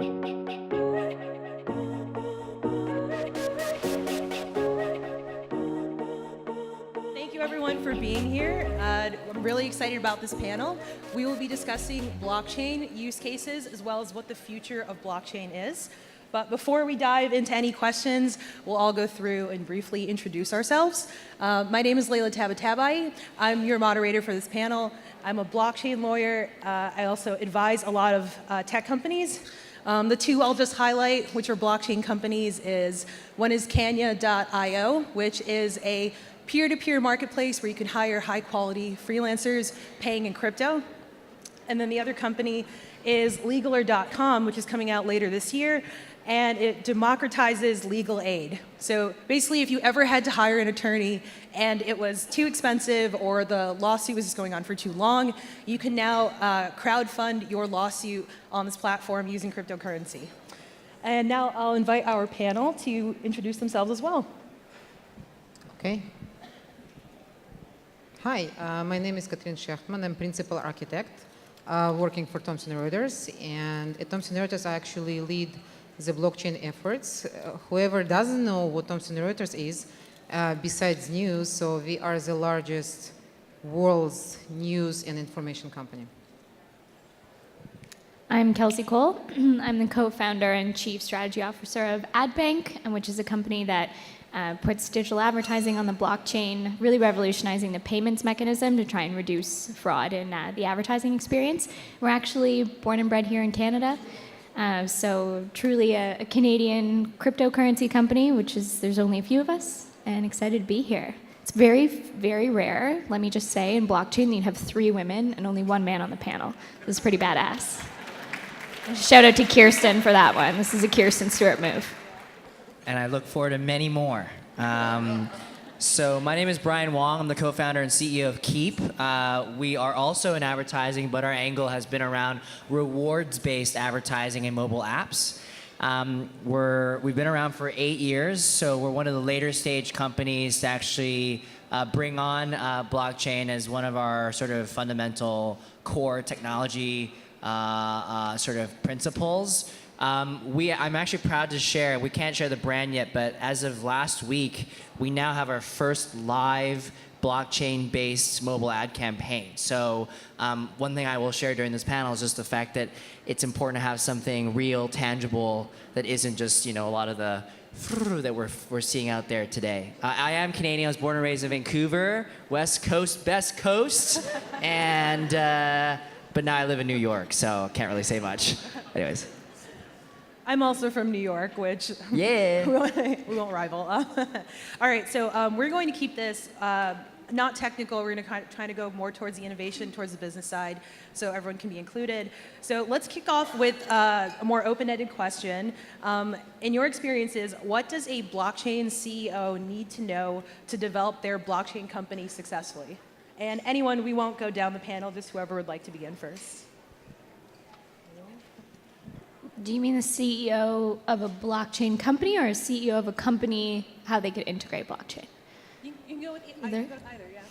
Thank you everyone for being here. I'm really excited about this panel. We will be discussing blockchain use cases as well as what the future of blockchain is. But before we dive into any questions, we'll all go through and briefly introduce ourselves. My name is Layla Tabatabaie. I'm your moderator for this panel. I'm a blockchain lawyer. I also advise a lot of tech companies. The two I'll just highlight, which are blockchain companies, is one is Kanya.io, which is a peer-to-peer marketplace where you can hire high-quality freelancers paying in crypto. And then the other company is legaler.com, which is coming out later this year, and it democratizes legal aid. So basically, if you ever had to hire an attorney and it was too expensive or the lawsuit was just going on for too long, you can now crowdfund your lawsuit on this platform using cryptocurrency. And now I'll invite our panel to introduce themselves as well. Okay. Hi, my name is Katrin Shechtman. I'm principal architect working for Thomson Reuters. And at Thomson Reuters, I actually lead the blockchain efforts. Whoever doesn't know what Thomson Reuters is, besides news, so we are the largest world's news and information company. I'm Kelsey Cole. I'm the co-founder and chief strategy officer of AdBank, which is a company that puts digital advertising on the blockchain, really revolutionizing the payments mechanism to try and reduce fraud in the advertising experience. We're actually born and bred here in Canada. So truly a Canadian cryptocurrency company, which is, there's only a few of us, and excited to be here. It's very, very rare, let me just say, in blockchain, you'd have 3 women and only 1 man on the panel. This is pretty badass. Shout out to Kirsten for that one. This is a Kirsten Stewart move. And I look forward to many more. So my name is Brian Wong. I'm the co-founder and CEO of Keep. We are also in advertising, but our angle has been around rewards-based advertising and mobile apps. We've been around for 8 years, so we're one of the later stage companies to actually bring on blockchain as one of our sort of fundamental core technology sort of principles. I'm actually proud to share, we can't share the brand yet, but as of last week, we now have our first live blockchain-based mobile ad campaign. So one thing I will share during this panel is just the fact that it's important to have something real, tangible, that isn't just, you know, a lot of the that we're seeing out there today. I am Canadian. I was born and raised in Vancouver, West Coast, best coast, and but now I live in New York, so can't really say much. Anyways. I'm also from New York, which yeah. we won't rival. All right, so we're going to keep this not technical. We're going to try to go more towards the innovation, towards the business side, so everyone can be included. So let's kick off with a more open-ended question. In your experiences, what does a blockchain CEO need to know to develop their blockchain company successfully? And anyone, we won't go down the panel, just whoever would like to begin first. Do you mean the CEO of a blockchain company or a CEO of a company, how they could integrate blockchain? You can go with either, yeah.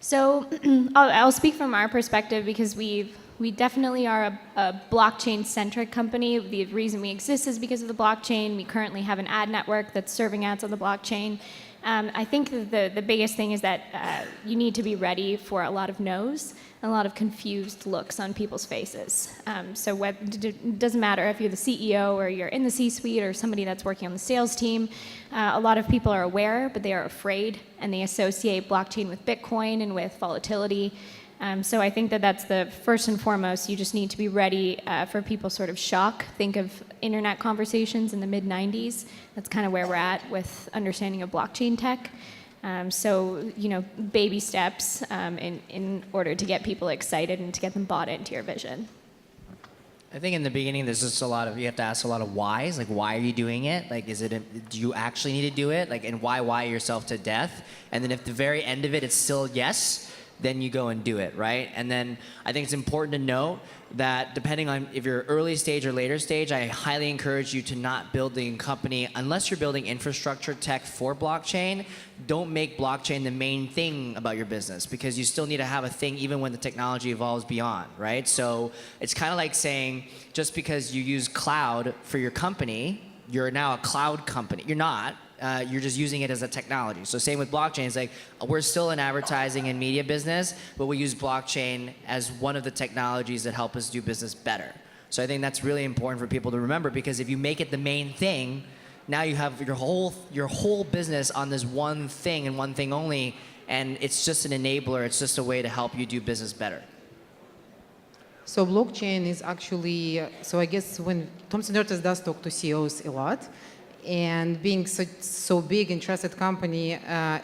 So I'll speak from our perspective because we definitely are a blockchain-centric company. The reason we exist is because of the blockchain. We currently have an ad network that's serving ads on the blockchain. I think the biggest thing is that you need to be ready for a lot of no's, and a lot of confused looks on people's faces. So it doesn't matter if you're the CEO or you're in the C-suite or somebody that's working on the sales team. A lot of people are aware, but they are afraid, and they associate blockchain with Bitcoin and with volatility. So I think that that's the first and foremost. You just need to be ready for people's sort of shock. Think of internet conversations in the mid-90s. That's kind of where we're at with understanding of blockchain tech. So, you know, baby steps in order to get people excited and to get them bought into your vision. I think in the beginning, there's just a lot of, you have to ask a lot of whys, like why are you doing it? Like, do you actually need to do it? Like, and why yourself to death? And then if the very end of it, it's still yes, then you go and do it, right? And then I think it's important to note that depending on if you're early stage or later stage, I highly encourage you to not build the company unless you're building infrastructure tech for blockchain. Don't make blockchain the main thing about your business, because you still need to have a thing even when the technology evolves beyond, right? So it's kind of like saying just because you use cloud for your company, you're now a cloud company. You're not. You're just using it as a technology. So same with blockchain. It's like we're still an advertising and media business, but we use blockchain as one of the technologies that help us do business better. So I think that's really important for people to remember, because if you make it the main thing, now you have your whole business on this one thing and one thing only, and it's just an enabler. It's just a way to help you do business better. So blockchain is actually, so I guess when Thomson Reuters does talk to CEOs a lot, and being so big and trusted company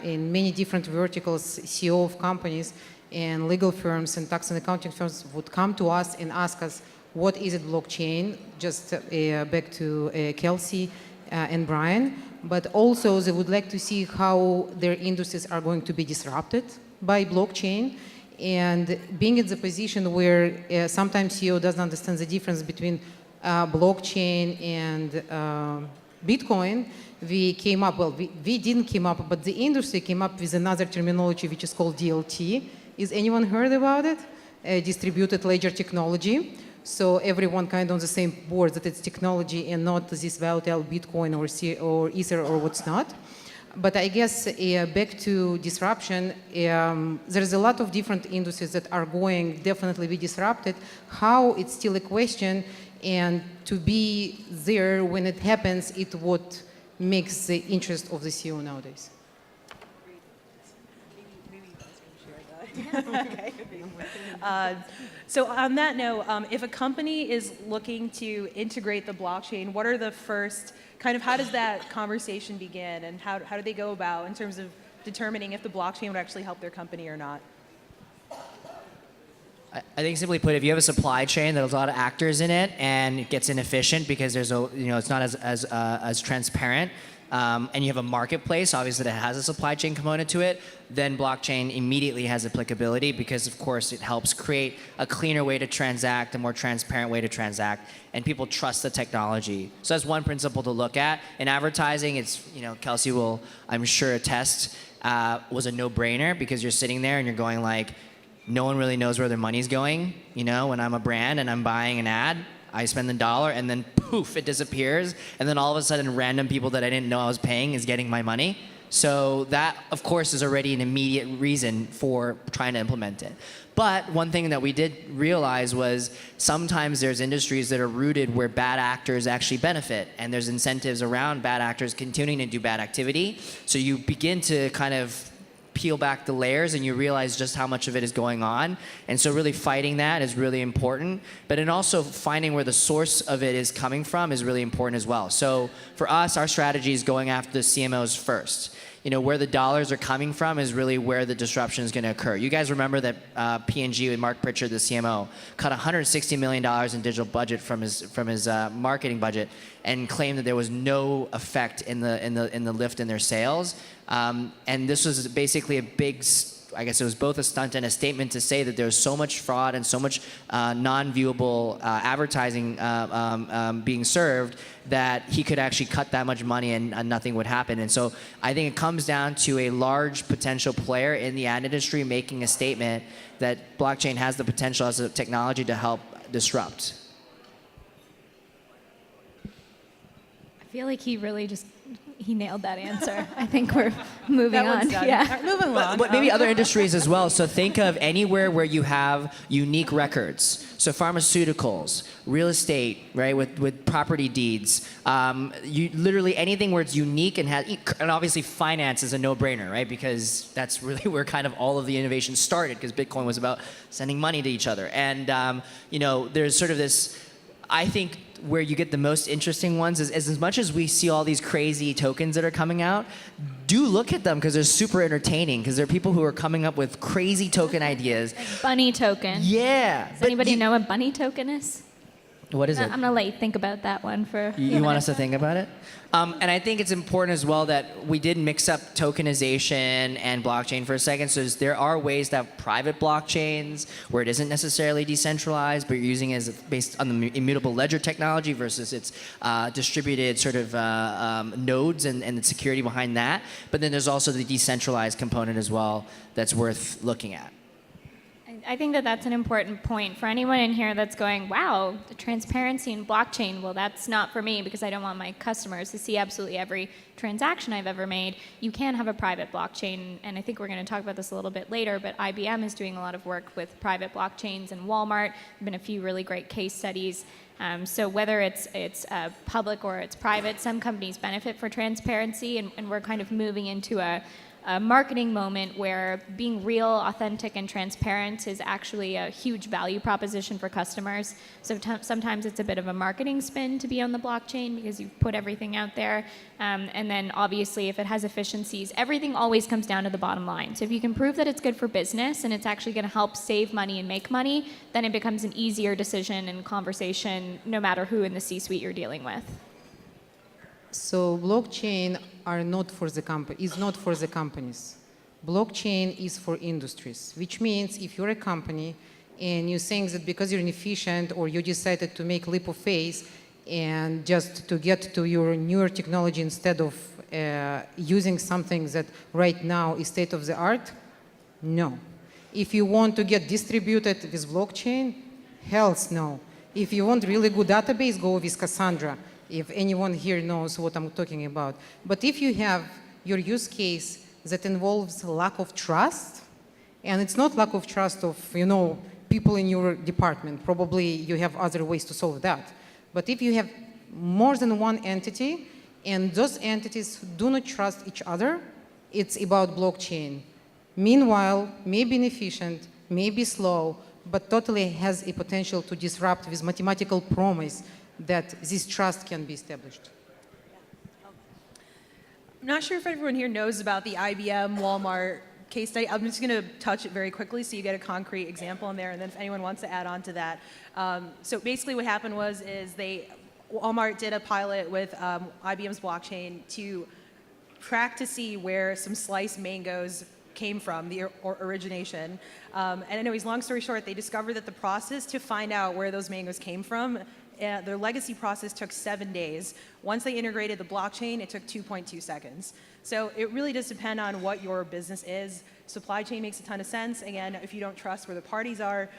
in many different verticals, CEO of companies and legal firms and tax and accounting firms would come to us and ask us, what is it blockchain? Just back to Kelsey and Brian. But also they would like to see how their industries are going to be disrupted by blockchain. And being in the position where sometimes CEO doesn't understand the difference between blockchain and Bitcoin, we came up, well, we didn't came up, but the industry came up with another terminology which is called DLT. Is anyone heard about it? Distributed ledger technology. So everyone kind of on the same board that it's technology and not this volatile Bitcoin or Ether or what's not. But I guess back to disruption, there's a lot of different industries that are going definitely be disrupted. How, it's still a question, and to be there when it happens, it what makes the interest of the CEO nowadays. Okay. So on that note, if a company is looking to integrate the blockchain, what are the first, kind of how does that conversation begin, and how do they go about in terms of determining if the blockchain would actually help their company or not? I think simply put, if you have a supply chain that has a lot of actors in it and it gets inefficient because there's it's not as transparent, and you have a marketplace, obviously, that has a supply chain component to it, then blockchain immediately has applicability, because of course it helps create a cleaner way to transact, a more transparent way to transact, and people trust the technology. So that's one principle to look at. In advertising, it's, Kelsey will, I'm sure, attest, was a no-brainer, because you're sitting there and you're going like, no one really knows where their money's going. When I'm a brand and I'm buying an ad, I spend the dollar and then poof, it disappears. And then all of a sudden, random people that I didn't know I was paying is getting my money. So that, of course, is already an immediate reason for trying to implement it. But one thing that we did realize was sometimes there's industries that are rooted where bad actors actually benefit, and there's incentives around bad actors continuing to do bad activity. So you begin to kind of peel back the layers and you realize just how much of it is going on. And so really fighting that is really important. But then also finding where the source of it is coming from is really important as well. So for us, our strategy is going after the CMOs first. Where the dollars are coming from is really where the disruption is going to occur. You guys remember that P&G with Mark Pritchard, the CMO, cut $160 million in digital budget from his marketing budget, and claimed that there was no effect in the lift in their sales. And this was basically a big, I guess it was both a stunt and a statement to say that there was so much fraud and so much non-viewable advertising being served that he could actually cut that much money and nothing would happen. And so I think it comes down to a large potential player in the ad industry making a statement that blockchain has the potential as a technology to help disrupt. I feel like he really he nailed that answer. I think we're moving on. Yeah. Moving along. But maybe other industries as well. So think of anywhere where you have unique records. So pharmaceuticals, real estate, right, with property deeds. Literally anything where it's unique and obviously finance is a no-brainer, right? Because that's really where kind of all of the innovation started, because Bitcoin was about sending money to each other. And there's sort of this, I think, where you get the most interesting ones is as much as we see all these crazy tokens that are coming out, do look at them because they're super entertaining, because there are people who are coming up with crazy token ideas. Bunny token. Yeah. Does anybody know what bunny token is? What is it? I'm gonna let you think about that one for. a few You want us minutes. to think about it? And I think it's important as well that we did mix up tokenization and blockchain for a second. So there are ways to have private blockchains where it isn't necessarily decentralized, but you're using it as based on the immutable ledger technology versus its distributed sort of nodes and the security behind that. But then there's also the decentralized component as well that's worth looking at. I think that that's an important point for anyone in here that's going, wow, the transparency in blockchain, well, that's not for me because I don't want my customers to see absolutely every transaction I've ever made. You can have a private blockchain, and I think we're going to talk about this a little bit later, but IBM is doing a lot of work with private blockchains, and Walmart. There have been a few really great case studies. So whether it's public or it's private, some companies benefit for transparency, and we're kind of moving into a marketing moment where being real, authentic, and transparent is actually a huge value proposition for customers. So sometimes it's a bit of a marketing spin to be on the blockchain because you've put everything out there. And then obviously if it has efficiencies, everything always comes down to the bottom line. So if you can prove that it's good for business and it's actually going to help save money and make money, then it becomes an easier decision and conversation no matter who in the C-suite you're dealing with. So blockchain is not for the companies. Blockchain is for industries, which means if you're a company and you're saying that because you're inefficient or you decided to make leap of faith and just to get to your newer technology instead of using something that right now is state of the art, no. If you want to get distributed with blockchain, hells no. If you want really good database, go with Cassandra. If anyone here knows what I'm talking about. But if you have your use case that involves lack of trust, and it's not lack of trust of, people in your department, probably you have other ways to solve that. But if you have more than one entity, and those entities do not trust each other, it's about blockchain. Meanwhile, maybe inefficient, maybe slow, but totally has a potential to disrupt with mathematical promise that this trust can be established. I'm not sure if everyone here knows about the IBM Walmart case study. I'm just going to touch it very quickly so you get a concrete example in there, and then if anyone wants to add on to that. So basically what happened was Walmart did a pilot with IBM's blockchain to track to see where some sliced mangoes came from, the origination. And anyways, long story short, they discovered that the process to find out where those mangoes came from, their legacy process took 7 days. Once they integrated the blockchain, it took 2.2 seconds. So it really does depend on what your business is. Supply chain makes a ton of sense. Again, if you don't trust where the parties are,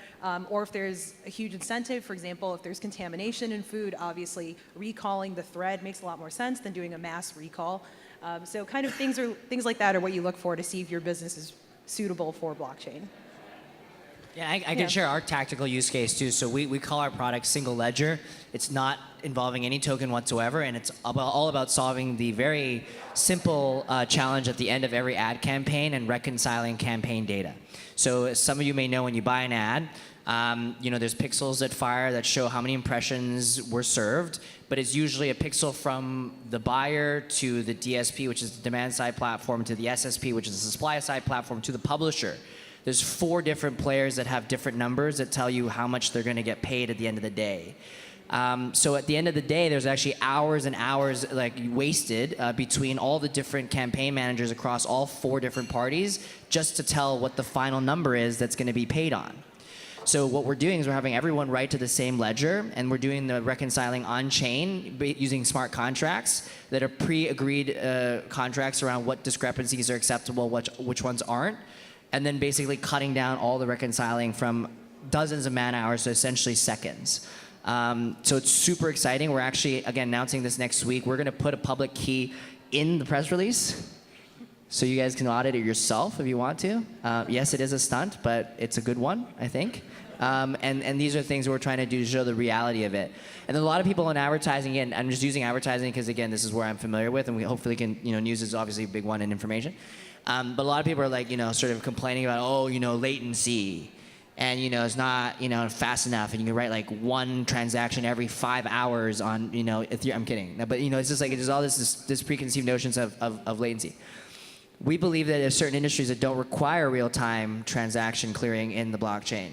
or if there's a huge incentive, for example, if there's contamination in food, obviously recalling the thread makes a lot more sense than doing a mass recall. So kind of things like that are what you look for to see if your business is suitable for blockchain. Yeah, I can share our tactical use case too. So we call our product single ledger. It's not involving any token whatsoever, and it's all about solving the very simple challenge at the end of every ad campaign and reconciling campaign data. So as some of you may know, when you buy an ad, there's pixels that fire that show how many impressions were served, but it's usually a pixel from the buyer to the DSP, which is the demand side platform, to the SSP, which is the supply side platform, to the publisher. There's 4 different players that have different numbers that tell you how much they're going to get paid at the end of the day. So at the end of the day, there's actually hours and hours wasted between all the different campaign managers across all 4 different parties just to tell what the final number is that's going to be paid on. So what we're doing is we're having everyone write to the same ledger, and we're doing the reconciling on-chain using smart contracts that are pre-agreed contracts around what discrepancies are acceptable, which ones aren't, and then basically cutting down all the reconciling from dozens of man-hours to essentially seconds. So it's super exciting. We're actually, again, announcing this next week. We're going to put a public key in the press release so you guys can audit it yourself if you want to. Yes, it is a stunt, but it's a good one, I think. And these are things we're trying to do to show the reality of it. And then a lot of people in advertising, again, I'm just using advertising because, again, this is where I'm familiar with, and we hopefully can, news is obviously a big one in information. But a lot of people are sort of complaining about, latency, and it's not, fast enough, and you can write one transaction every 5 hours on, Ethereum. I'm kidding, but it's just there's all this preconceived notions of latency. We believe that there's certain industries that don't require real-time transaction clearing in the blockchain.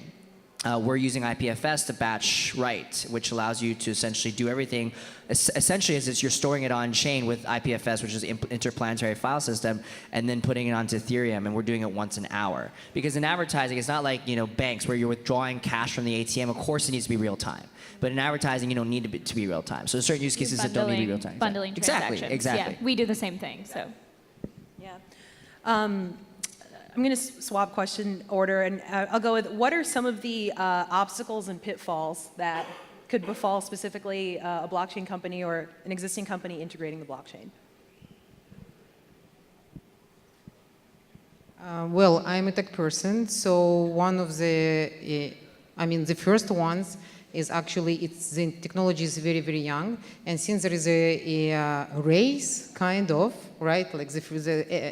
we're using IPFS to batch write, which allows you to essentially do everything. Essentially, as you're storing it on chain with IPFS, which is interplanetary file system, and then putting it onto Ethereum, and we're doing it once an hour. Because in advertising, it's not like banks where you're withdrawing cash from the ATM. Of course, it needs to be real time. But in advertising, you don't need it to be real time. So there's certain use cases that don't need to be real time. Bundling transactions. Exactly. Yeah, we do the same thing. So. Yeah. I'm going to swap question order, and I'll go with, what are some of the obstacles and pitfalls that could befall specifically a blockchain company or an existing company integrating the blockchain? Well, I'm a tech person, so one of the, the first ones is actually the technology is very, very young, and since there is a race, kind of, right? Like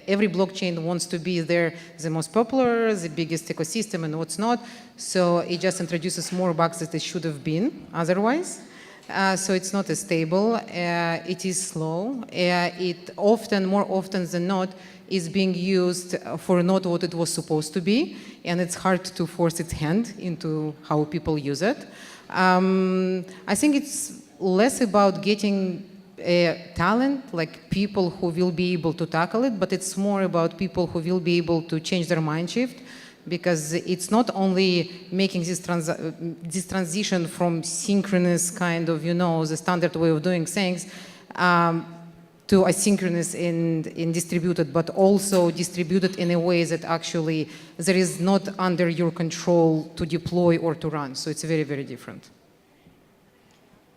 every blockchain wants to be the most popular, the biggest ecosystem, and what's not. So it just introduces more bugs that it should have been otherwise. So it's not as stable. It is slow. It more often than not, is being used for not what it was supposed to be, and it's hard to force its hand into how people use it. I think it's less about getting talent, like people who will be able to tackle it, but it's more about people who will be able to change their mind shift, because it's not only making this transition from synchronous kind of, the standard way of doing things, to asynchronous and distributed, but also distributed in a way that actually there is not under your control to deploy or to run. So it's very, very different.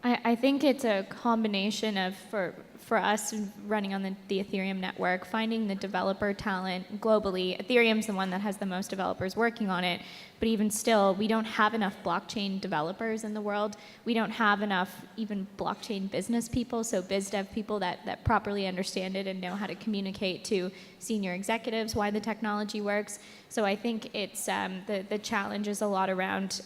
I think it's a combination of, for us running on the Ethereum network, finding the developer talent globally. Ethereum's the one that has the most developers working on it, but even still, we don't have enough blockchain developers in the world. We don't have enough even blockchain business people, so biz dev people that properly understand it and know how to communicate to senior executives why the technology works. So I think it's the challenge is a lot around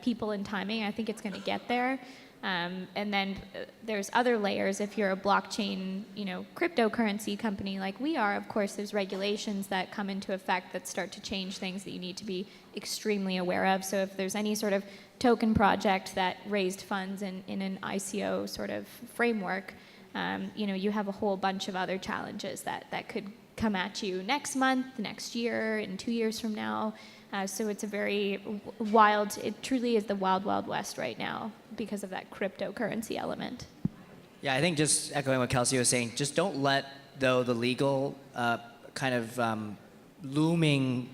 people and timing. I think it's going to get there. And then there's other layers. If you're a blockchain, cryptocurrency company like we are, of course, there's regulations that come into effect that start to change things that you need to be extremely aware of. So if there's any sort of token project that raised funds in an ICO sort of framework, you have a whole bunch of other challenges that could come at you next month, next year, and 2 years from now. So it's a very wild, it truly is the wild, wild west right now because of that cryptocurrency element. Yeah, I think just echoing what Kelsey was saying, just don't let, though, the legal kind of looming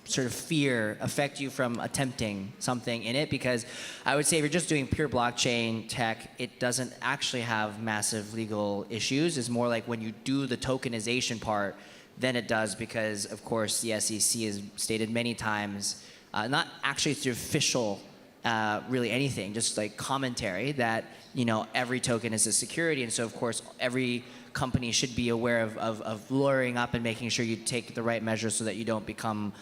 sort of fear affect you from attempting something in it, because I would say if you're just doing pure blockchain tech, it doesn't actually have massive legal issues. It's more like when you do the tokenization part, then it does, because, of course, the SEC has stated many times, not actually through official, really anything, just like commentary, that every token is a security, and so, of course, every company should be aware of lawyering up and making sure you take the right measures so that you don't become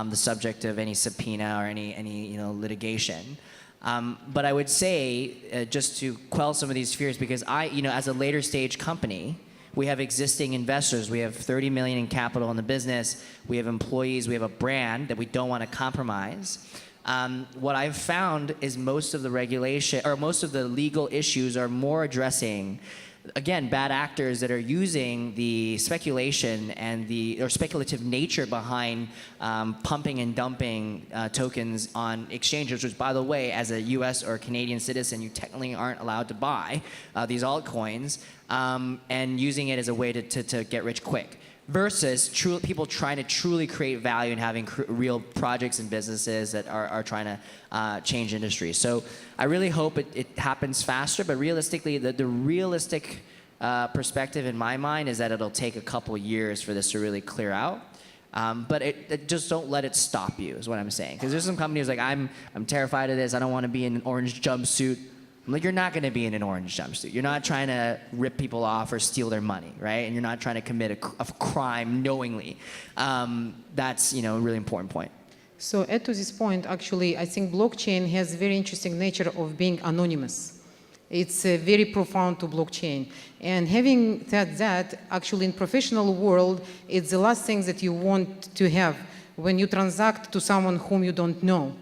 the subject of any subpoena or any litigation. But I would say, just to quell some of these fears, because as a later stage company, we have existing investors. We have 30 million in capital in the business. We have employees. We have a brand that we don't want to compromise. What I've found is most of the regulation, or most of the legal issues, are more addressing, again, bad actors that are using the speculation and or speculative nature behind pumping and dumping tokens on exchanges, which, by the way, as a US or Canadian citizen, you technically aren't allowed to buy these altcoins, and using it as a way to get rich quick. Versus people trying to truly create value and having real projects and businesses that are trying to change industries. So I really hope it happens faster, but realistically, the realistic perspective in my mind is that it'll take a couple years for this to really clear out. But just don't let it stop you, is what I'm saying. Because there's some companies like, I'm terrified of this, I don't want to be in an orange jumpsuit. I'm like, you're not going to be in an orange jumpsuit. You're not trying to rip people off or steal their money, right? And you're not trying to commit a crime knowingly. That's a really important point. So add to this point, actually, I think blockchain has a very interesting nature of being anonymous. It's very profound to blockchain. And having said that, actually in professional world, it's the last thing that you want to have when you transact to someone whom you don't know.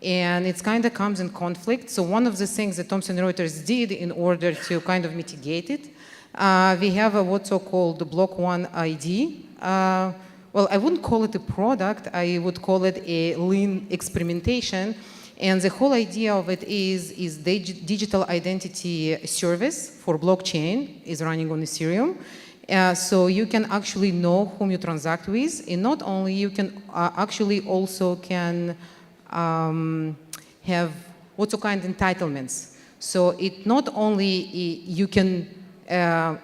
and it kind of comes in conflict. So one of the things that Thomson Reuters did in order to kind of mitigate it, we have a what's so-called block one ID. Well, I wouldn't call it a product, I would call it a lean experimentation. And the whole idea of it is the digital identity service for blockchain is running on Ethereum. So you can actually know whom you transact with, and not only you can actually also can have what's kind of entitlements. So it not only you can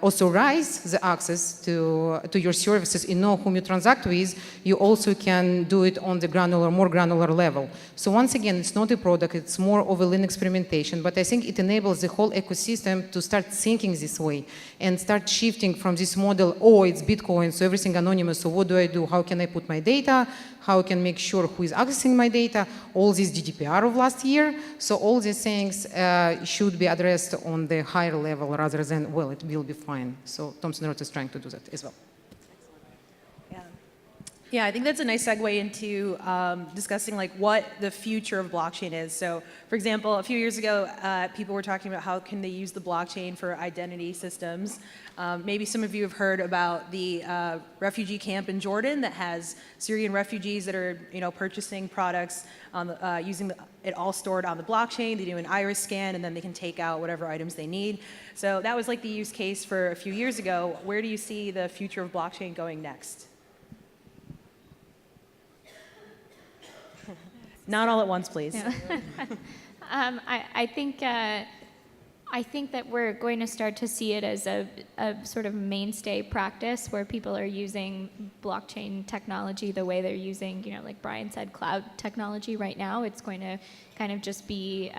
authorize the access to your services and know whom you transact with, you also can do it on the more granular level. So once again, it's not a product, it's more of a lean experimentation, but I think it enables the whole ecosystem to start thinking this way and start shifting from this model, oh, it's Bitcoin, so everything anonymous, so what do I do? How can I put my data? How I can make sure who is accessing my data? All this GDPR of last year. So all these things should be addressed on the higher level rather than, well, it will be fine. So Thomson Reuters is trying to do that as well. Yeah, I think that's a nice segue into discussing like what the future of blockchain is. So, for example, a few years ago, people were talking about how can they use the blockchain for identity systems. Maybe some of you have heard about the refugee camp in Jordan that has Syrian refugees that are, purchasing products on the, using it all stored on the blockchain. They do an iris scan, and then they can take out whatever items they need. So that was like the use case for a few years ago. Where do you see the future of blockchain going next? Not all at once, please. Yeah. I think that we're going to start to see it as a sort of mainstay practice where people are using blockchain technology the way they're using, like Brian said, cloud technology right now. It's going to kind of just be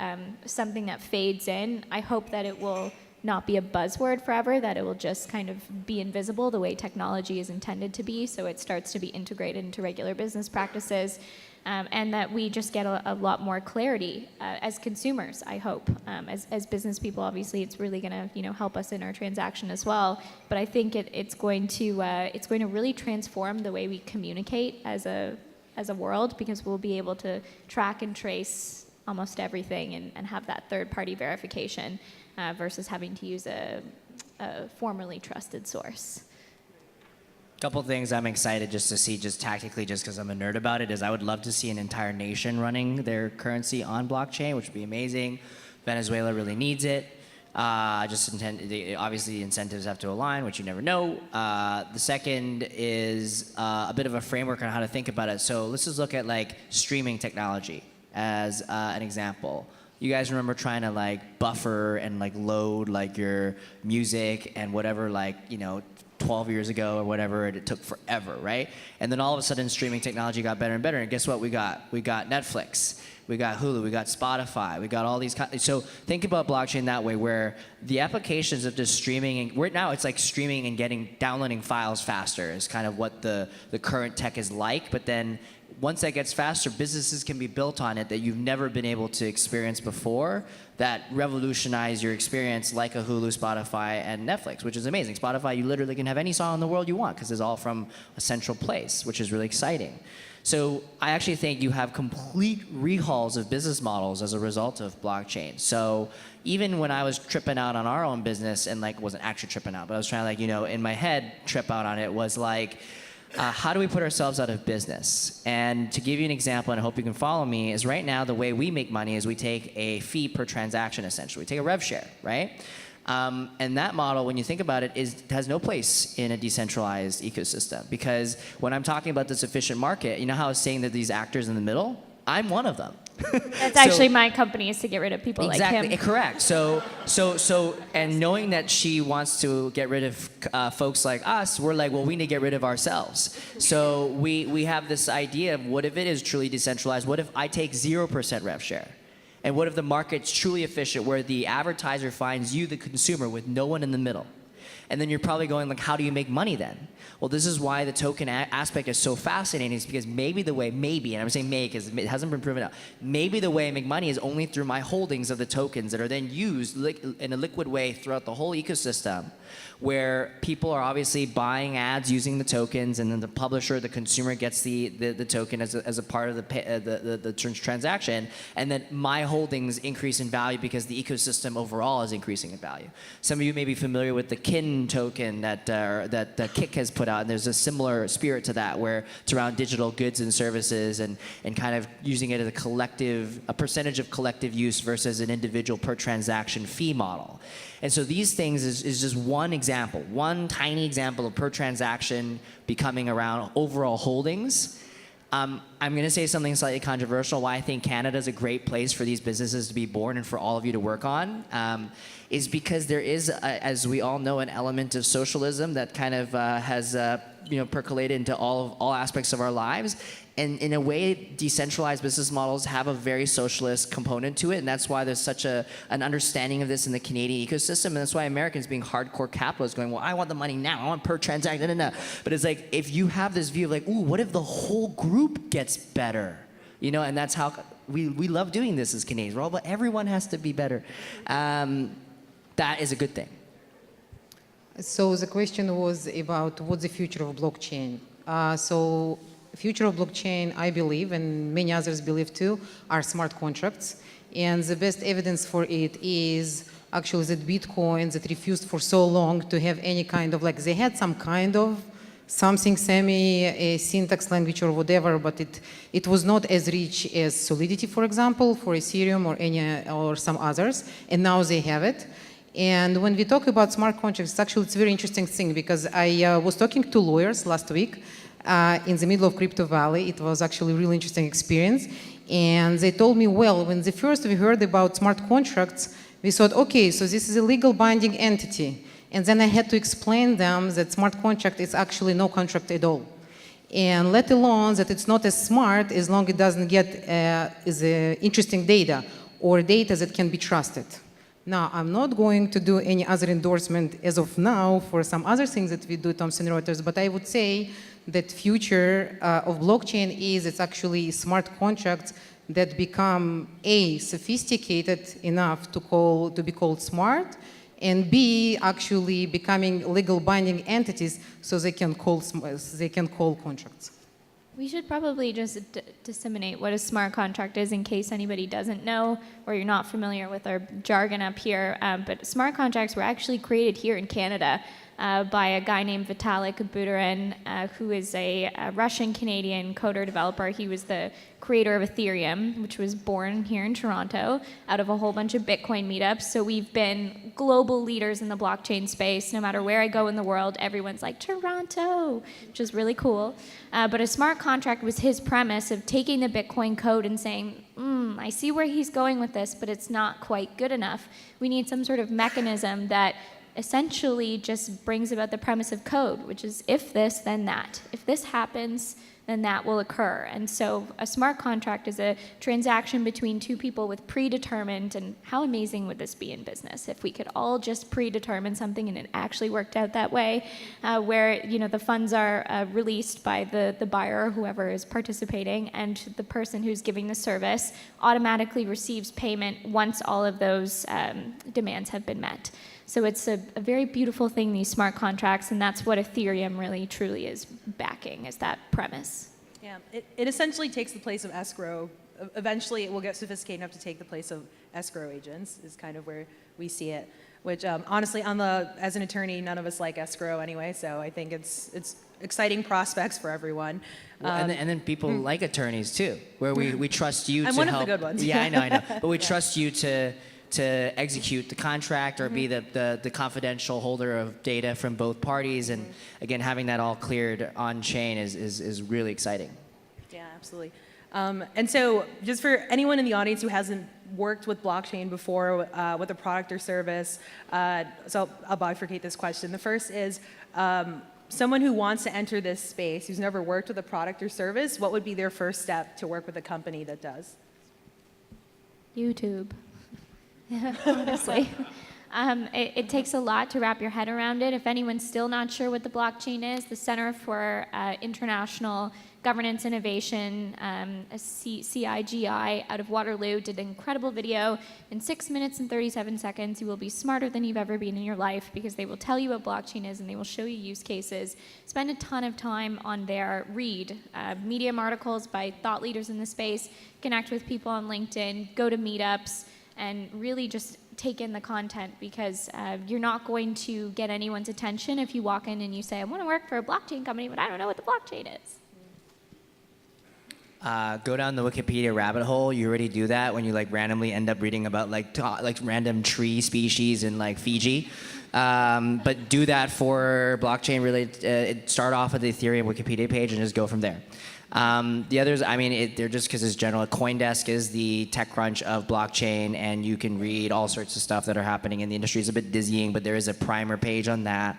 something that fades in. I hope that it will not be a buzzword forever, that it will just kind of be invisible the way technology is intended to be, so it starts to be integrated into regular business practices. And that we just get a lot more clarity as consumers, I hope. As business people, obviously, it's really going to help us in our transaction as well. But I think it's going to really transform the way we communicate as a world, because we'll be able to track and trace almost everything and have that third-party verification versus having to use a formerly trusted source. Couple things I'm excited just to see, just tactically, just because I'm a nerd about it, is I would love to see an entire nation running their currency on blockchain, which would be amazing. Venezuela really needs it. Obviously, incentives have to align, which you never know. The second is a bit of a framework on how to think about it. So let's just look at like streaming technology as an example. You guys remember trying to like buffer and like load like your music and whatever, like 12 years ago or whatever, and it took forever, right? And then all of a sudden streaming technology got better and better, and guess what we got? We got Netflix, we got Hulu, we got Spotify, we got all these, so think about blockchain that way, where the applications of just streaming, and right now it's like streaming and downloading files faster is kind of what the current tech is like, but then once that gets faster, businesses can be built on it that you've never been able to experience before that revolutionize your experience, like a Hulu, Spotify, and Netflix, which is amazing. Spotify, you literally can have any song in the world you want because it's all from a central place, which is really exciting. So I actually think you have complete rehauls of business models as a result of blockchain. So even when I was tripping out on our own business, and like wasn't actually tripping out, but I was trying to in my head trip out on it, was like, how do we put ourselves out of business? And to give you an example, and I hope you can follow me, is right now the way we make money is we take a fee per transaction, essentially. We take a rev share, right? And that model, when you think about it, has no place in a decentralized ecosystem. Because when I'm talking about this efficient market, you know how I was saying that these actors in the middle? I'm one of them. That's actually my company, is to get rid of people like him. Exactly, correct. So, and knowing that she wants to get rid of folks like us, we're like, well, we need to get rid of ourselves. So we have this idea of what if it is truly decentralized? What if I take 0% rev share? And what if the market's truly efficient, where the advertiser finds you, the consumer, with no one in the middle? And then you're probably going like, how do you make money then? Well, this is why the token aspect is so fascinating, is because maybe, and I'm saying maybe because it hasn't been proven out, maybe the way I make money is only through my holdings of the tokens that are then used in a liquid way throughout the whole ecosystem, where people are obviously buying ads using the tokens, and then the publisher, the consumer gets the token as a part of the transaction, and then my holdings increase in value because the ecosystem overall is increasing in value. Some of you may be familiar with the KIN token that Kik has put out, and there's a similar spirit to that, where it's around digital goods and services and kind of using it as a percentage of collective use versus an individual per transaction fee model. And so these things is just one example, one tiny example of per transaction becoming around overall holdings. I'm going to say something slightly controversial. Why I think Canada is a great place for these businesses to be born and for all of you to work on is because there is, as we all know, an element of socialism that kind of has percolated into all aspects of our lives. And in a way, decentralized business models have a very socialist component to it, and that's why there's such an understanding of this in the Canadian ecosystem, and that's why Americans, being hardcore capitalists, going, well, I want the money now, I want per transaction, no. But it's like, if you have this view of like, ooh, what if the whole group gets better? And that's how we love doing this as Canadians. Well, but everyone has to be better. That is a good thing. So the question was about what's the future of blockchain. So future of blockchain, I believe, and many others believe too, are smart contracts. And the best evidence for it is actually that Bitcoin, that refused for so long to have any kind of, like, they had some kind of something semi-syntax language or whatever, but it was not as rich as Solidity, for example, for Ethereum or some others, and now they have it. And when we talk about smart contracts, it's a very interesting thing, because I was talking to lawyers last week in the middle of Crypto Valley. It was actually a really interesting experience. And they told me, well, when we heard about smart contracts, we thought, okay, so this is a legal binding entity. And then I had to explain them that smart contract is actually no contract at all. And let alone that it's not as smart as long as it doesn't get interesting data or data that can be trusted. Now, I'm not going to do any other endorsement as of now for some other things that we do at Thomson Reuters, but I would say that future of blockchain it's actually smart contracts that become A, sophisticated enough to be called smart, and B, actually becoming legal binding entities so they can call contracts. We should probably just disseminate what a smart contract is in case anybody doesn't know or you're not familiar with our jargon up here. But smart contracts were actually created here in Canada by a guy named Vitalik Buterin, who is a Russian-Canadian coder developer. He was the creator of Ethereum, which was born here in Toronto out of a whole bunch of Bitcoin meetups. So we've been global leaders in the blockchain space. No matter where I go in the world, everyone's like, Toronto, which is really cool. But a smart contract was his premise of taking the Bitcoin code and saying, I see where he's going with this, but it's not quite good enough. We need some sort of mechanism that essentially just brings about the premise of code, which is if this, then that. If this happens, then that will occur. And so a smart contract is a transaction between two people with predetermined, and how amazing would this be in business if we could all just predetermine something and it actually worked out that way, where the funds are released by the buyer or whoever is participating, and the person who's giving the service automatically receives payment once all of those demands have been met. So it's a very beautiful thing, these smart contracts, and that's what Ethereum really truly is backing, is that premise. Yeah, it essentially takes the place of escrow. Eventually, it will get sophisticated enough to take the place of escrow agents, is kind of where we see it. Which, honestly, as an attorney, none of us like escrow anyway, so I think it's exciting prospects for everyone. Well, and then people like attorneys, too, where we trust you to help. I'm one of the good ones. Yeah, I know. But we trust you to execute the contract or be the confidential holder of data from both parties. And again, having that all cleared on chain is really exciting. Yeah, absolutely. And so just for anyone in the audience who hasn't worked with blockchain before, with a product or service, so I'll bifurcate this question. The first is, someone who wants to enter this space, who's never worked with a product or service, what would be their first step to work with a company that does? YouTube. Honestly. It takes a lot to wrap your head around it. If anyone's still not sure what the blockchain is, the Center for International Governance Innovation, CIGI, out of Waterloo, did an incredible video. In 6 minutes and 37 seconds, you will be smarter than you've ever been in your life, because they will tell you what blockchain is and they will show you use cases. Spend a ton of time on there. Read Medium articles by thought leaders in the space. Connect with people on LinkedIn. Go to meetups. And really just take in the content, because you're not going to get anyone's attention if you walk in and you say, I want to work for a blockchain company, but I don't know what the blockchain is. Go down the Wikipedia rabbit hole. You already do that when you like randomly end up reading about like random tree species in like Fiji. But do that for blockchain related. Start off with the Ethereum Wikipedia page and just go from there. The others, I mean, they're just because it's general. CoinDesk is the TechCrunch of blockchain, and you can read all sorts of stuff that are happening in the industry. It's a bit dizzying, but there is a primer page on that.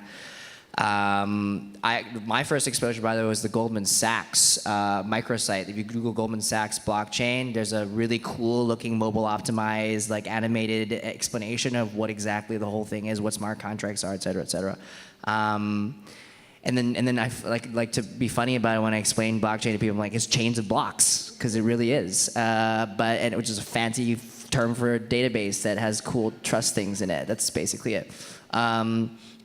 My first exposure, by the way, was the Goldman Sachs microsite. If you Google Goldman Sachs blockchain, there's a really cool-looking mobile-optimized, like animated explanation of what exactly the whole thing is, what smart contracts are, et cetera, et cetera. And then I like to be funny about it when I explain blockchain to people. I'm like, it's chains of blocks, because it really is. Which is a fancy term for a database that has cool trust things in it. That's basically it.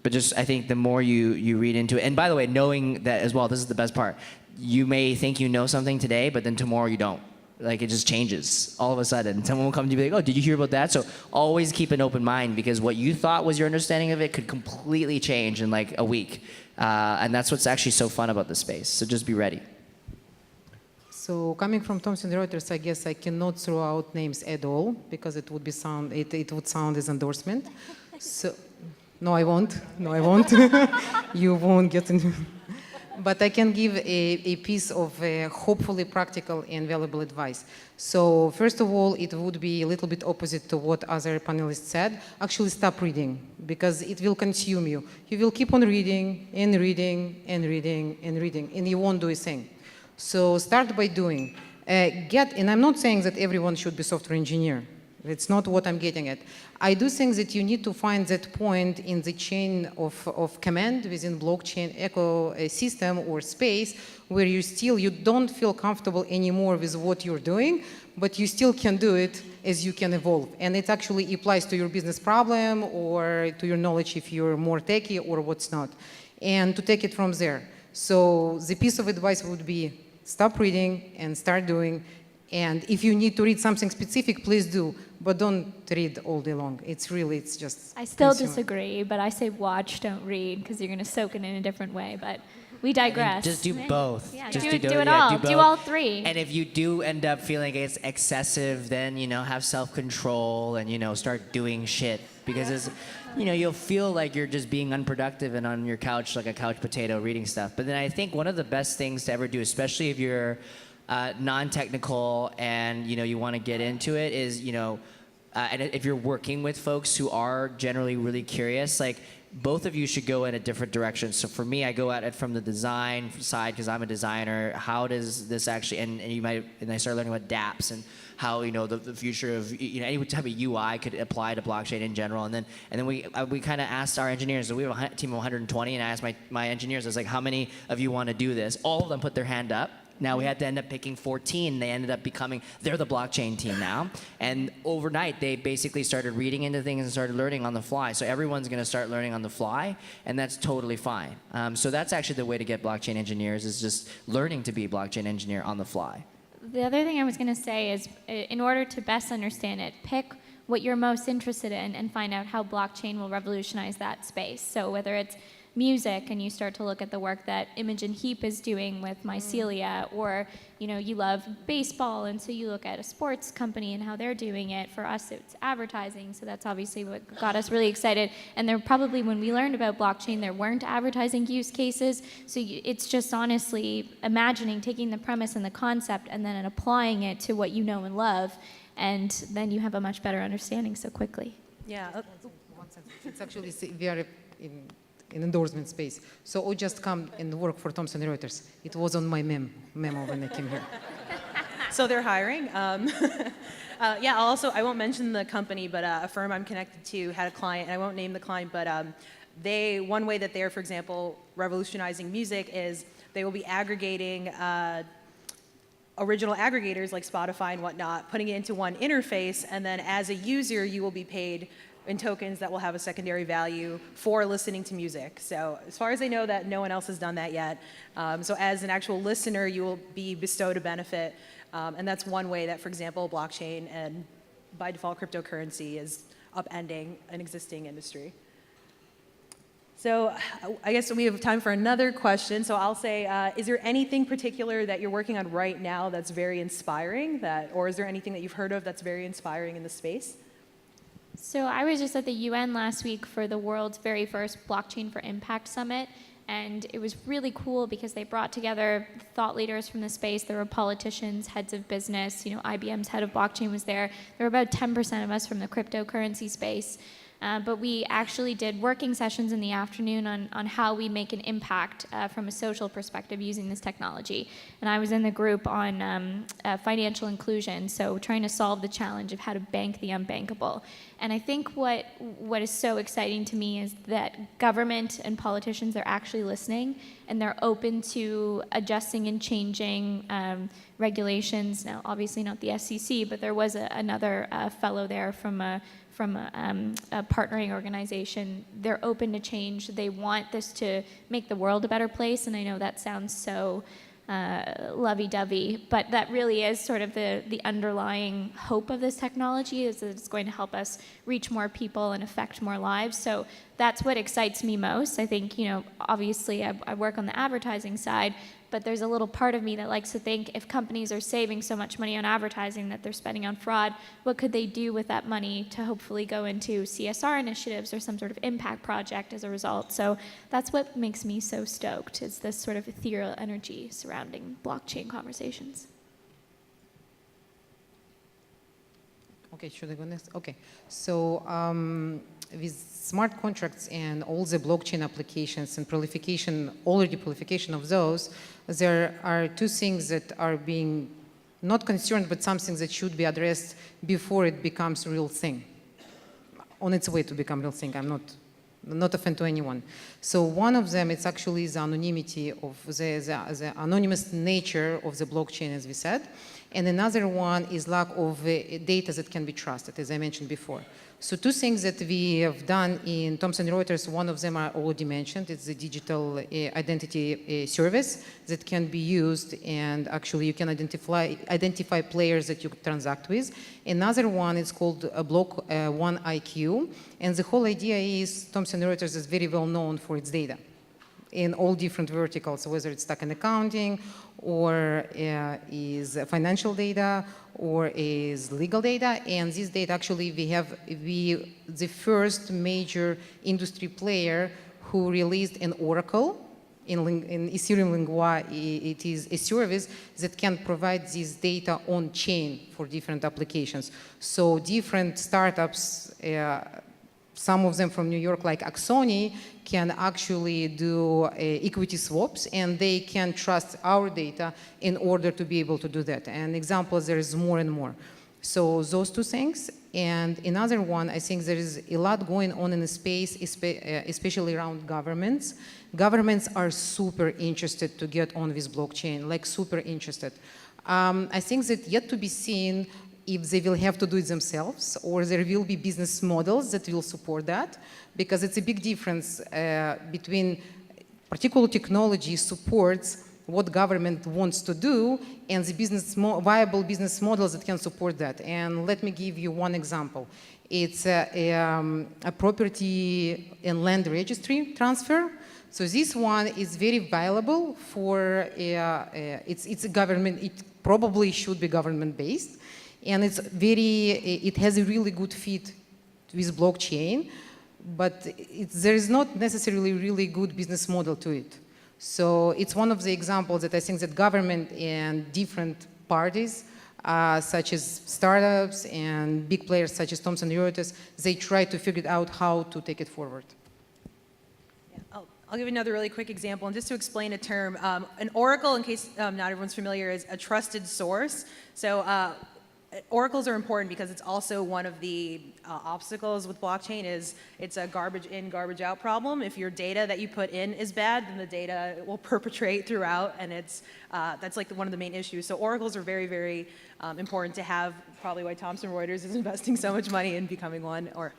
But just I think the more you read into it, and by the way, knowing that as well, this is the best part. You may think you know something today, but then tomorrow you don't. Like, it just changes all of a sudden. Someone will come to you and be like, oh, did you hear about that? So always keep an open mind, because what you thought was your understanding of it could completely change in like a week. And that's what's actually so fun about the space. So just be ready. So coming from Thomson Reuters, I guess I cannot throw out names at all, because it would sound as endorsement. So, no, I won't. No, I won't. You won't get into. But I can give a piece of hopefully practical and valuable advice. So first of all, it would be a little bit opposite to what other panelists said. Actually, stop reading, because it will consume you. You will keep on reading and reading and reading and reading, and you won't do a thing. So start by doing. And I'm not saying that everyone should be software engineer. That's not what I'm getting at. I do think that you need to find that point in the chain of command within blockchain ecosystem or space where you don't feel comfortable anymore with what you're doing, but you still can do it as you can evolve. And it actually applies to your business problem or to your knowledge if you're more techie or what's not. And to take it from there. So the piece of advice would be stop reading and start doing. And if you need to read something specific, please do, but don't read all day long. It's just... I still disagree, but I say watch, don't read, because you're going to soak it in a different way, but we digress. Just do both. Yeah, just do it yeah, all. both. Do all three. And if you do end up feeling it's excessive, then, have self-control and, start doing shit. Because you'll feel like you're just being unproductive and on your couch like a couch potato reading stuff. But then I think one of the best things to ever do, especially if you're non-technical and you want to get into it, is and if you're working with folks who are generally really curious, like both of you should go in a different direction. So for me, I go at it from the design side because I'm a designer. How does this actually, and I started learning about dApps and how the future of any type of UI could apply to blockchain in general. And then we kind of asked our engineers. So we have a team of 120, and I asked my engineers, I was like, how many of you want to do this? All of them put their hand up. Now we had to end up picking 14. They ended up they're the blockchain team now. And overnight, they basically started reading into things and started learning on the fly. So everyone's going to start learning on the fly, and that's totally fine. So that's actually the way to get blockchain engineers, is just learning to be a blockchain engineer on the fly. The other thing I was going to say is, in order to best understand it, pick what you're most interested in and find out how blockchain will revolutionize that space. So whether it's music and you start to look at the work that Imogen Heap is doing with Mycelia, or you love baseball and so you look at a sports company and how they're doing it. For us, it's advertising, so that's obviously what got us really excited. And there probably, when we learned about blockchain, there weren't advertising use cases. So it's just honestly imagining, taking the premise and the concept and then applying it to what you know and love, and then you have a much better understanding so quickly. Yeah. It's actually we are in endorsement space. So I just come and work for Thomson Reuters. It was on my memo when I came here. So they're hiring. Yeah, I won't mention the company, but a firm I'm connected to had a client, and I won't name the client, but one way that they're, for example, revolutionizing music is they will be aggregating original aggregators like Spotify and whatnot, putting it into one interface, and then as a user, you will be paid in tokens that will have a secondary value for listening to music. So as far as I know, that no one else has done that yet. So as an actual listener, you will be bestowed a benefit, and that's one way that, for example, blockchain and by default cryptocurrency is upending an existing industry. So I guess we have time for another question. So I'll say, is there anything particular that you're working on right now that's very inspiring, or is there anything that you've heard of that's very inspiring in the space? So I was just at the UN last week for the world's very first Blockchain for Impact Summit, and it was really cool because they brought together thought leaders from the space. There were politicians, heads of business, IBM's head of blockchain was there. There were about 10% of us from the cryptocurrency space. But we actually did working sessions in the afternoon on how we make an impact from a social perspective using this technology. And I was in the group on financial inclusion, so trying to solve the challenge of how to bank the unbankable. And I think what is so exciting to me is that government and politicians are actually listening, and they're open to adjusting and changing regulations. Now, obviously not the SEC, but there was another fellow there from a partnering organization. They're open to change. They want this to make the world a better place, and I know that sounds so lovey-dovey, but that really is sort of the underlying hope of this technology, is that it's going to help us reach more people and affect more lives. So that's what excites me most. I think, obviously I work on the advertising side, but there's a little part of me that likes to think, if companies are saving so much money on advertising that they're spending on fraud, what could they do with that money to hopefully go into CSR initiatives or some sort of impact project as a result? So that's what makes me so stoked, is this sort of ethereal energy surrounding blockchain conversations. Okay, should I go next? Okay, so with smart contracts and all the blockchain applications and proliferation of those, there are two things that are being not concerned, but something that should be addressed before it becomes a real thing, on its way to become a real thing. I'm not offend to anyone. So one of them, it's actually the anonymity of the anonymous nature of the blockchain, as we said. And another one is lack of data that can be trusted, as I mentioned before. So two things that we have done in Thomson Reuters, one of them I already mentioned, it's the digital identity service that can be used, and actually you can identify players that you transact with. Another one is called Block One IQ, and the whole idea is Thomson Reuters is very well known for its data in all different verticals, whether it's stock and accounting, or is financial data, or is legal data. And this data, actually, we the first major industry player who released an Oracle in Ethereum Lingua. It is a service that can provide this data on chain for different applications. So different startups, some of them from New York, like Axoni, can actually do equity swaps, and they can trust our data in order to be able to do that. And examples, there is more and more. So those two things. And another one, I think there is a lot going on in the space, especially around governments. Governments are super interested to get on with blockchain, like super interested. I think that yet to be seen if they will have to do it themselves, or there will be business models that will support that, because it's a big difference between particular technology supports what government wants to do and the viable business models that can support that. And let me give you one example. It's a property and land registry transfer. So this one is very valuable for, it's a government, it probably should be government-based. And it has a really good fit with blockchain, but there is not necessarily really good business model to it. So it's one of the examples that I think that government and different parties, such as startups and big players such as Thomson Reuters, they try to figure out how to take it forward. Yeah, I'll give another really quick example, and just to explain a term, an oracle, in case not everyone's familiar, is a trusted source. So oracles are important because it's also one of the obstacles with blockchain is it's a garbage in, garbage out problem. If your data that you put in is bad, then the data will perpetrate throughout, and that's like one of the main issues. So oracles are very, very important to have, probably why Thomson Reuters is investing so much money in becoming one, or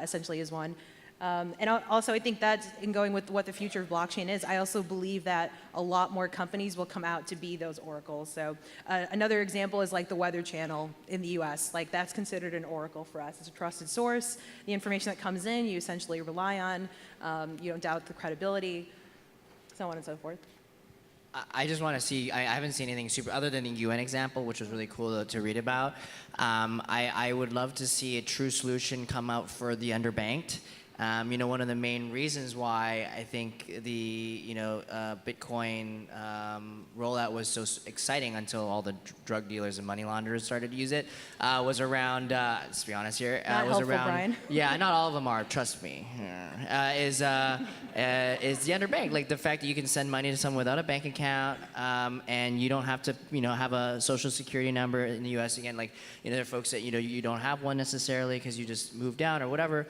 essentially is one. And also, I think that's in going with what the future of blockchain is. I also believe that a lot more companies will come out to be those oracles. So another example is like the Weather Channel in the US. Like that's considered an oracle for us. It's a trusted source. The information that comes in, you essentially rely on. You don't doubt the credibility, so on and so forth. I just want to see, I haven't seen anything super, other than the UN example, which was really cool to read about. I would love to see a true solution come out for the underbanked. One of the main reasons why I think the Bitcoin rollout was so exciting until all the drug dealers and money launderers started to use it was around. Let's be honest here. Not was helpful, around. Brian. Yeah, not all of them are. Trust me. Is the underbanked, like the fact that you can send money to someone without a bank account and you don't have to have a social security number in the U.S. Again, like there are folks that you don't have one necessarily because you just moved out or whatever.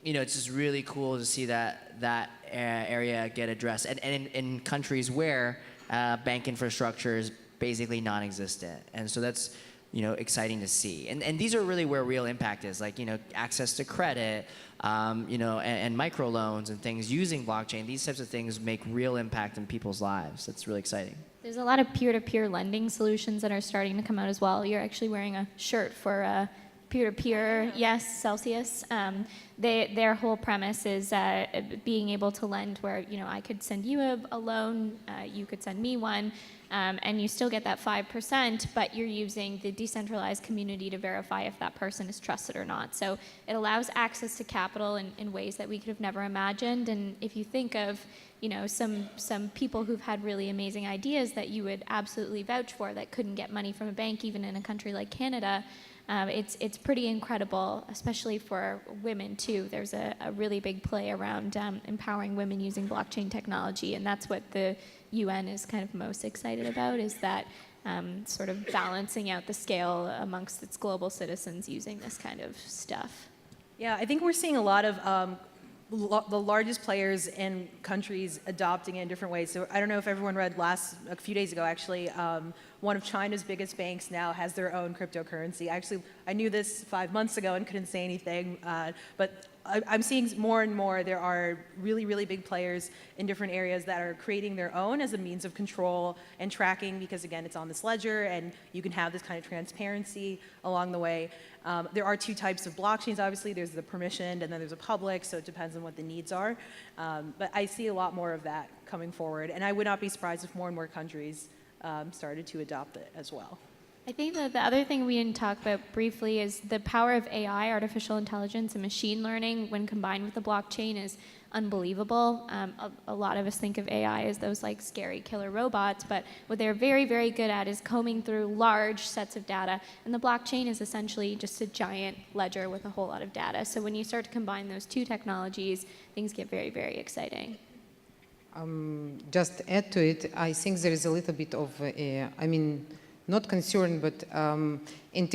It's just really cool to see that area get addressed, and in countries where bank infrastructure is basically non-existent, and so that's exciting to see. And these are really where real impact is, like access to credit, and microloans and things using blockchain. These types of things make real impact in people's lives. That's really exciting. There's a lot of peer-to-peer lending solutions that are starting to come out as well. You're actually wearing a shirt for peer-to-peer, yes, Celsius. Their whole premise is being able to lend where, I could send you a loan, you could send me one, and you still get that 5%, but you're using the decentralized community to verify if that person is trusted or not. So it allows access to capital in ways that we could have never imagined. And if you think of, some people who've had really amazing ideas that you would absolutely vouch for that couldn't get money from a bank, even in a country like Canada, it's pretty incredible, especially for women too. There's a really big play around empowering women using blockchain technology, and that's what the UN is kind of most excited about, is that sort of balancing out the scale amongst its global citizens using this kind of stuff. Yeah, I think we're seeing a lot of the largest players in countries adopting it in different ways. So I don't know if everyone read a few days ago actually, one of China's biggest banks now has their own cryptocurrency. Actually, I knew this 5 months ago and couldn't say anything, but I'm seeing more and more there are really, really big players in different areas that are creating their own as a means of control and tracking, because again, it's on this ledger and you can have this kind of transparency along the way. There are two types of blockchains, obviously. There's the permissioned and then there's a public, so it depends on what the needs are. But I see a lot more of that coming forward, and I would not be surprised if more and more countries started to adopt it as well. I think that the other thing we didn't talk about briefly is the power of AI, artificial intelligence, and machine learning when combined with the blockchain is unbelievable. A lot of us think of AI as those like scary killer robots, but what they're very, very good at is combing through large sets of data, and the blockchain is essentially just a giant ledger with a whole lot of data. So when you start to combine those two technologies, things get very, very exciting. Just to add to it, I think there is a little bit of, not concern, but in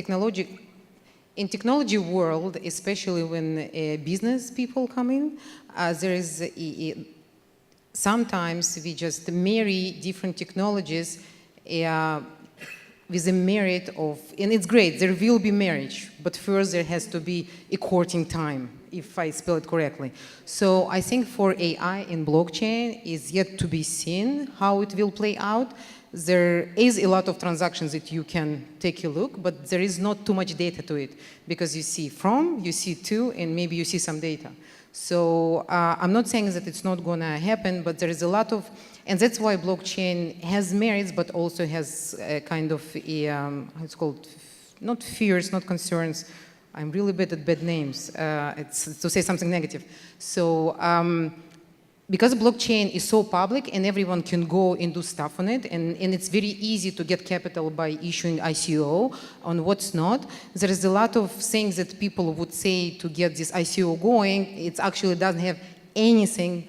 technology world, especially when business people come in, there is sometimes we just marry different technologies with a merit of, and it's great, there will be marriage, but first there has to be a courting time, if I spell it correctly. So I think for AI in blockchain is yet to be seen how it will play out. There is a lot of transactions that you can take a look, but there is not too much data to it, because you see from, you see to, and maybe you see some data. So I'm not saying that it's not going to happen, but there is a lot of, and that's why blockchain has merits, but also has a kind of, how it's called, not fears, not concerns. I'm really bad at bad names. It's to say something negative. So because blockchain is so public and everyone can go and do stuff on it, and it's very easy to get capital by issuing ICO on what's not, there is a lot of things that people would say to get this ICO going. It actually doesn't have anything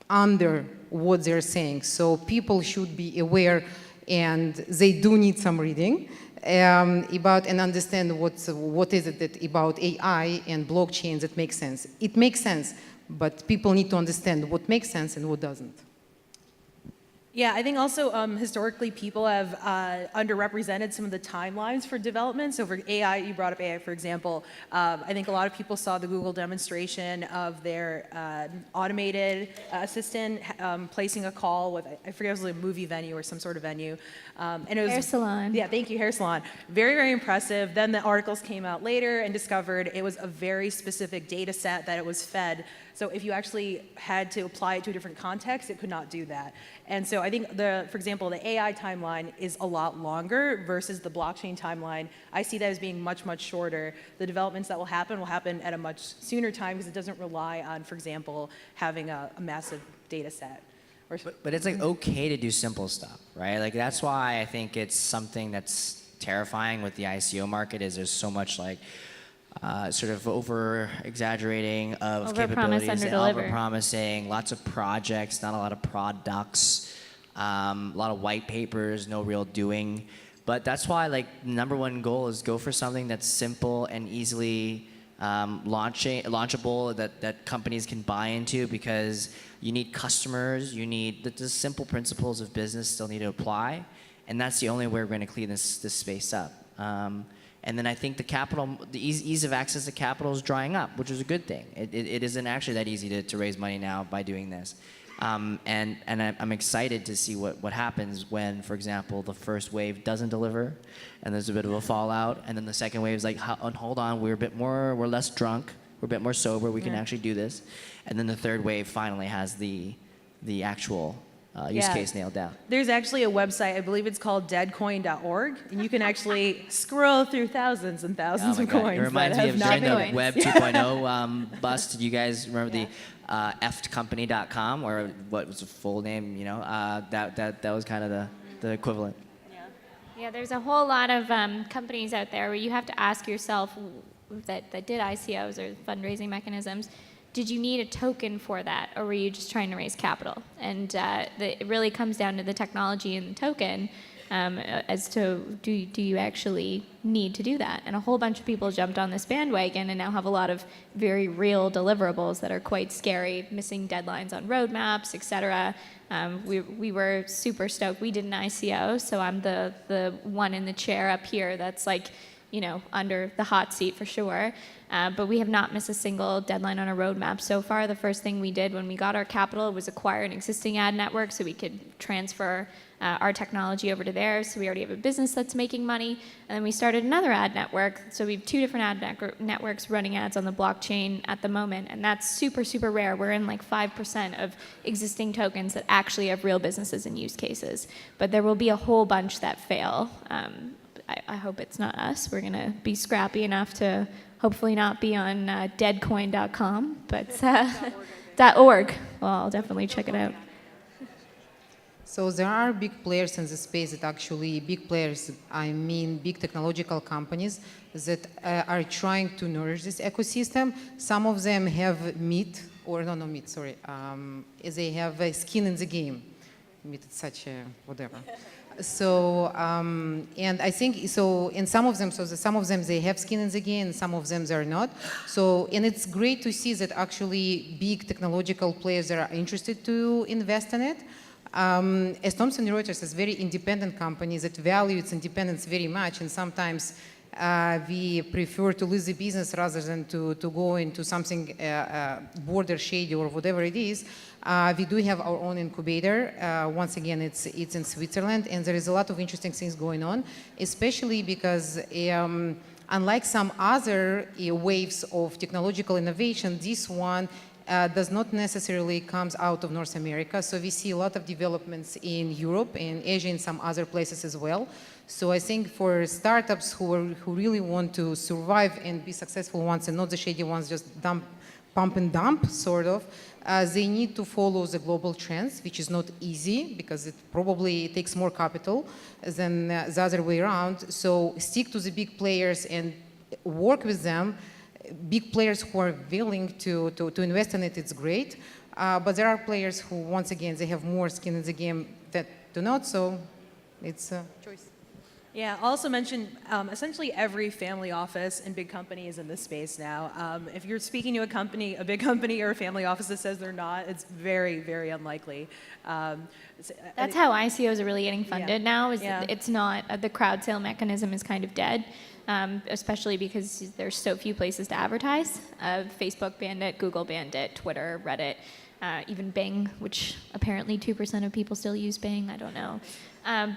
under what they're saying. So people should be aware and they do need some reading about and understand what is it that about AI and blockchains that makes sense. It makes sense, but people need to understand what makes sense and what doesn't. Yeah, I think also historically people have underrepresented some of the timelines for development. So for AI, you brought up AI, for example. I think a lot of people saw the Google demonstration of their automated assistant placing a call with, I forget, it was like a movie venue or some sort of venue. And it was, Hair salon. Yeah, thank you, hair salon. Very, very impressive. Then the articles came out later and discovered it was a very specific data set that it was fed. So if you actually had to apply it to a different context, it could not do that. And so I think, for example, the AI timeline is a lot longer versus the blockchain timeline. I see that as being much, much shorter. The developments that will happen at a much sooner time because it doesn't rely on, for example, having a massive data set. But it's like okay to do simple stuff, right? Like that's why I think it's something that's terrifying with the ICO market is there's so much like sort of over-exaggerating of Overpromise, capabilities, underdeliver. over-promising, lots of projects, not a lot of products, a lot of white papers, no real doing. But that's why like number one goal is go for something that's simple and easily launchable that companies can buy into because you need customers, you need the simple principles of business still need to apply, and that's the only way we're going to clean this space up. And then I think the ease of access to capital is drying up, which is a good thing. It isn't actually that easy to raise money now by doing this. And I'm excited to see what happens when, for example, the first wave doesn't deliver, and there's a bit of a fallout, and then the second wave is like, hold on, we're less drunk, we're a bit more sober, we can actually do this, and then the third wave finally has the actual use case nailed down. There's actually a website, I believe it's called deadcoin.org, and you can actually scroll through thousands and thousands of coins. It reminds that me of have during not the been Web 2.0 bust. Did you guys remember the EftCompany.com, or what was the full name? You know, that was kind of the equivalent. Yeah, there's a whole lot of companies out there where you have to ask yourself that did ICOs or fundraising mechanisms, did you need a token for that, or were you just trying to raise capital? And it really comes down to the technology and the token as to do you actually need to do that? And a whole bunch of people jumped on this bandwagon and now have a lot of very real deliverables that are quite scary, missing deadlines on roadmaps, et cetera. We were super stoked. We did an ICO, so I'm the one in the chair up here that's like, you know, under the hot seat for sure. But we have not missed a single deadline on a roadmap so far. The first thing we did when we got our capital was acquire an existing ad network so we could transfer our technology over to theirs. So we already have a business that's making money. And then we started another ad network. So we have 2 different ad networks running ads on the blockchain at the moment. And that's super, super rare. We're in like 5% of existing tokens that actually have real businesses and use cases. But there will be a whole bunch that fail. I hope it's not us. We're going to be scrappy enough to hopefully not be on deadcoin.com, but .org. Well, I'll definitely check it out. So there are big players in the space that actually, big players, I mean big technological companies that are trying to nourish this ecosystem. Some of them have meat, or no meat, sorry. They have a skin in the game. Meat is such a whatever. So, and I think, so in some of them, some of them they have skin in the game, and some of them they're not. So, and it's great to see that actually big technological players are interested to invest in it. As Thomson Reuters is a very independent company that values independence very much, and sometimes we prefer to lose the business rather than to go into something border shady or whatever it is. We do have our own incubator. Once again, it's in Switzerland, and there is a lot of interesting things going on, especially because unlike some other waves of technological innovation, this one does not necessarily comes out of North America. So we see a lot of developments in Europe and Asia and some other places as well. So I think for startups who really want to survive and be successful ones and not the shady ones, just pump and dump, sort of, they need to follow the global trends, which is not easy because it probably takes more capital than the other way around. So stick to the big players and work with them. Big players who are willing to invest in it, it's great. But there are players who, once again, they have more skin in the game that do not, so It's a choice. Yeah, I'll also mention essentially every family office and big company is in this space now. If you're speaking to a big company or a family office that says they're not, it's very, very unlikely. That's how ICOs are really getting funded now. Yeah. It's not the crowd sale mechanism is kind of dead, especially because there's so few places to advertise. Facebook banned it, Google banned it, Twitter, Reddit, even Bing, which apparently 2% of people still use Bing. I don't know.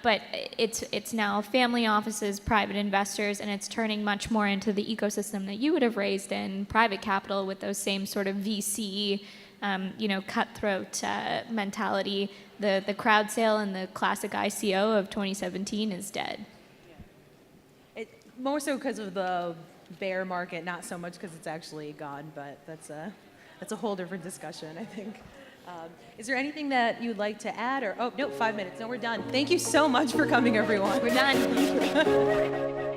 But it's now family offices, private investors, and it's turning much more into the ecosystem that you would have raised in private capital with those same sort of VC, cutthroat mentality. The crowd sale and the classic ICO of 2017 is dead. More so because of the bear market, not so much because it's actually gone, but that's a whole different discussion, I think. Is there anything that you'd like to add? Or, oh, no, 5 minutes. No, we're done. Thank you so much for coming, everyone. We're done.